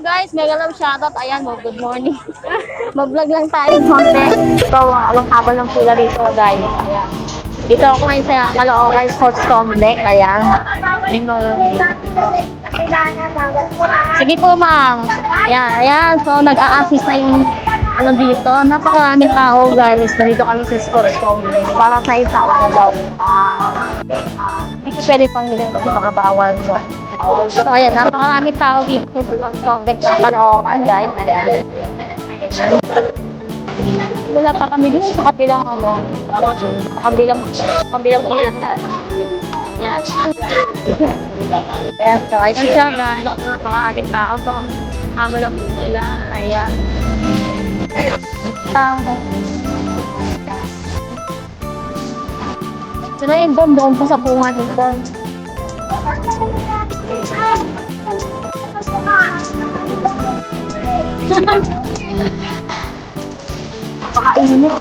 Guys, mega love shoutout. Ayan, good morning. Mag-vlog lang tayo konti. So, abang habang ng pula dito, guys. Ayan. Dito ako ngayon sa Caloocan Sports Complex. Ayan. Sige po, ma'am. Ayan, ayan. So, nag-a-assist na yung ano dito. Napakaraming tao, guys. Nandito kami sa Sports Complex. Para sa isa ako daw. Hindi ko pwede pang nila kasi makabawal mo. So, ayan, napakaraming tao dito sa Sports Complex sa Caloocan, guys. Ayan. Wala pa kami dun sa kabilang ano. Kabilang ulan. Yan. Ayan, so, ayan siya, guys. Napakaraming tao to. Kabilang ulan. Ayan. Sino yung doon pa sa bunga dito? Napakainit.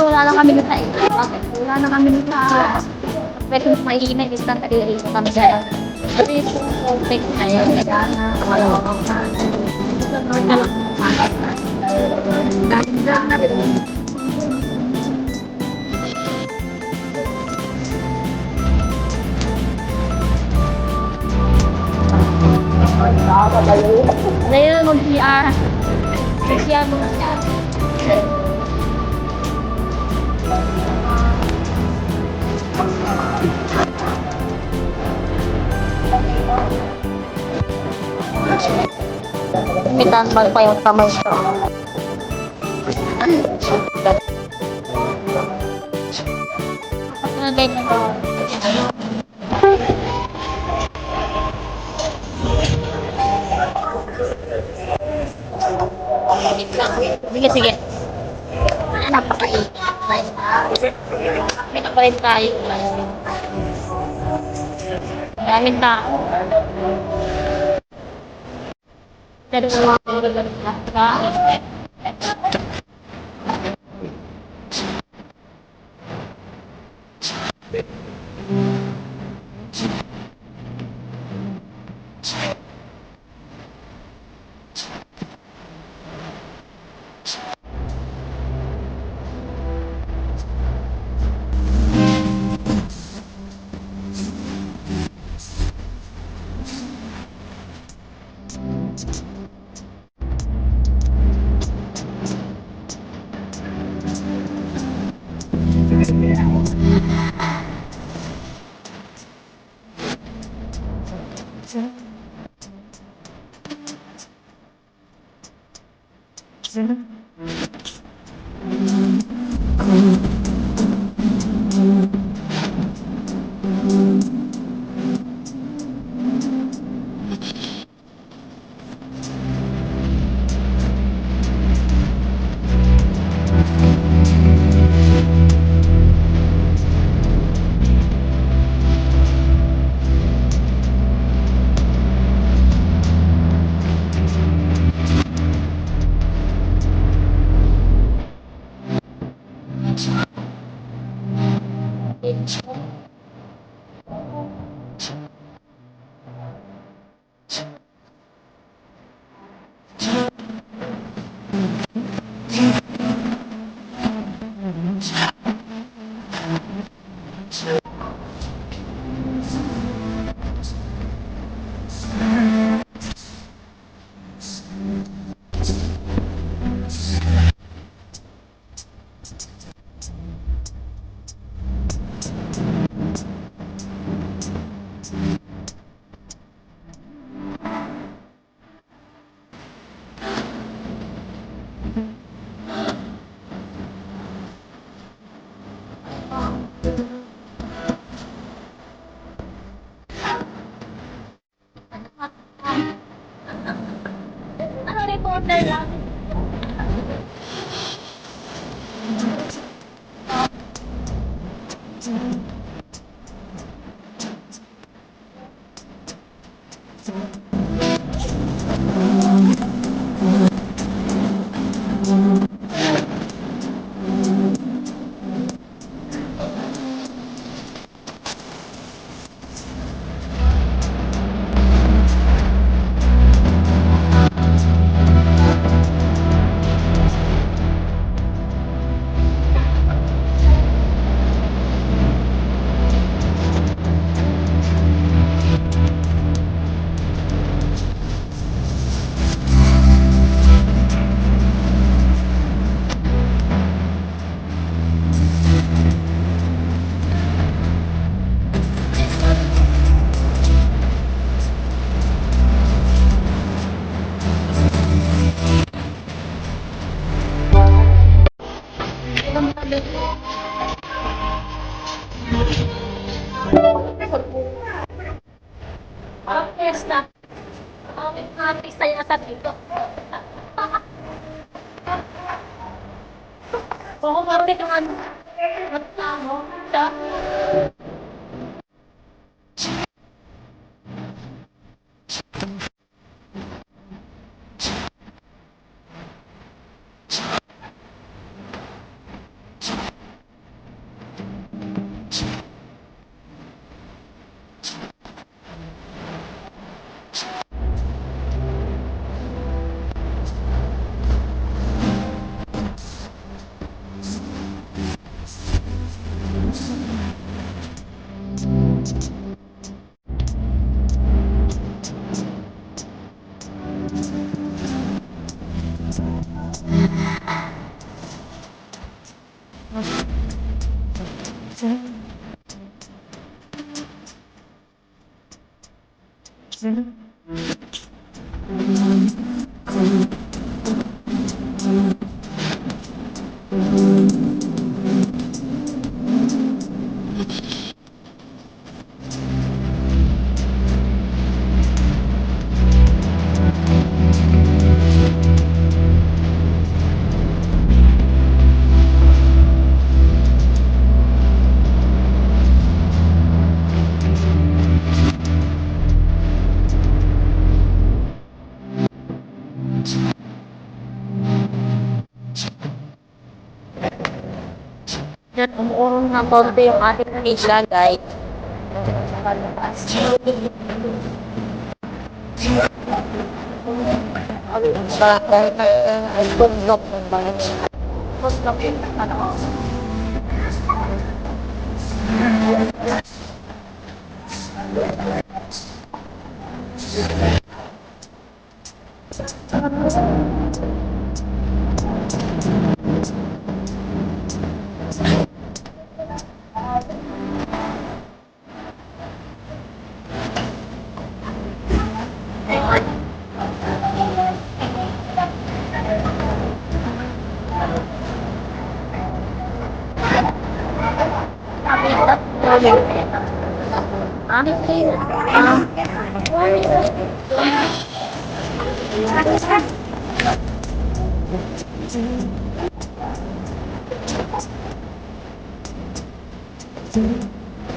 Wala na kami sa wala na kami sa pwede mainit isang kaliit kami sa kasi perfect na yun. Ngayon mag-PR. Mag-PR mo siya. May tambal pa yung kamay ko. Sige, sige. Napakainit. May napalit tayo. Maraming tao. Pero Parang fiesta. Mga artista yata dito. Oo, parang yung ano. Ano? Siya. Yan, umuurong ng konti yung ating isla, guys. Ay, bundok ng bayan. Bundok yung ano.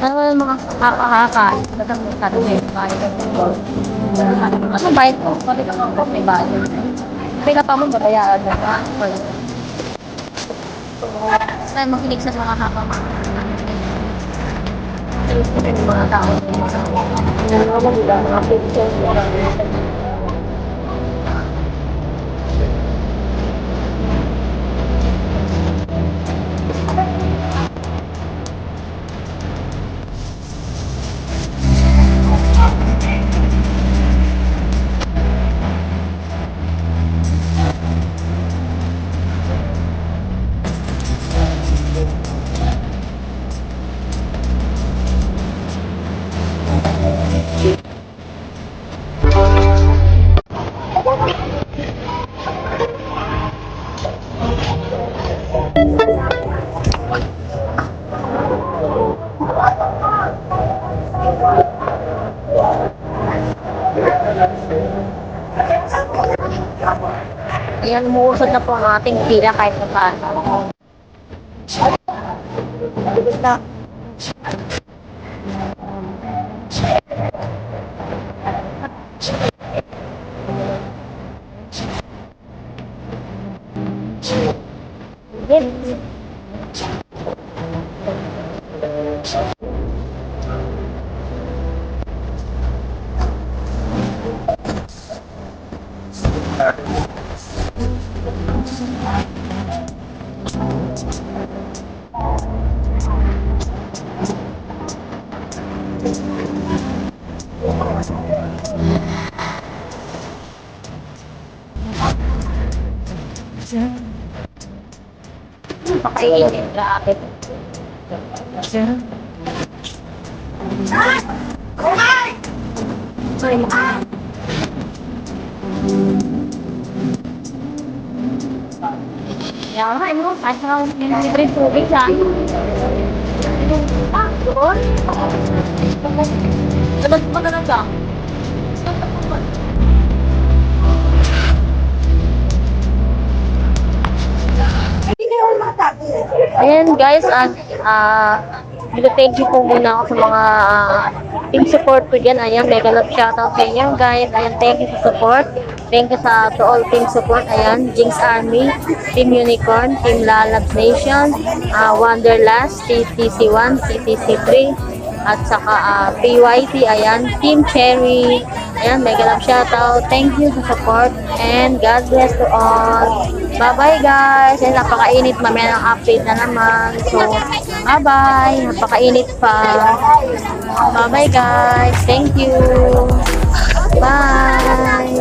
Ano yung mga kakahaka? Ano yung bayad? Ano bayad ko? Bakit ako may bayad? Pila pa mo babayaan na ba? Tayo makinig sa mga haka. Yung mga tao. Mga picture. Ayan, umuusad na po ang ating pila kahit na paano. Na. Yes. Pakainin. Grabe. Ay, Yan, ay mo, kahit na yung libre tubig siya. Ah, doon? Labas pa talaga. Ayan guys, at thank you po muna ako sa mga team support ko dyan. Ayan, mega love shoutout sa inyo guys. Ayan, thank you sa support. Thank you to all team support. Ayan, Jinx Army, Team Unicorn, Team Lalabs Nation, Wanderlust, TTC1, TTC3, at saka PYT, ayan, Team Cherry. Ayan, mega love shoutout. Thank you sa support and God bless to all. Bye-bye guys. Ayan, napakainit. Mamaya ng update na naman. So, bye-bye. Napakainit pa. Bye-bye guys. Thank you. Bye.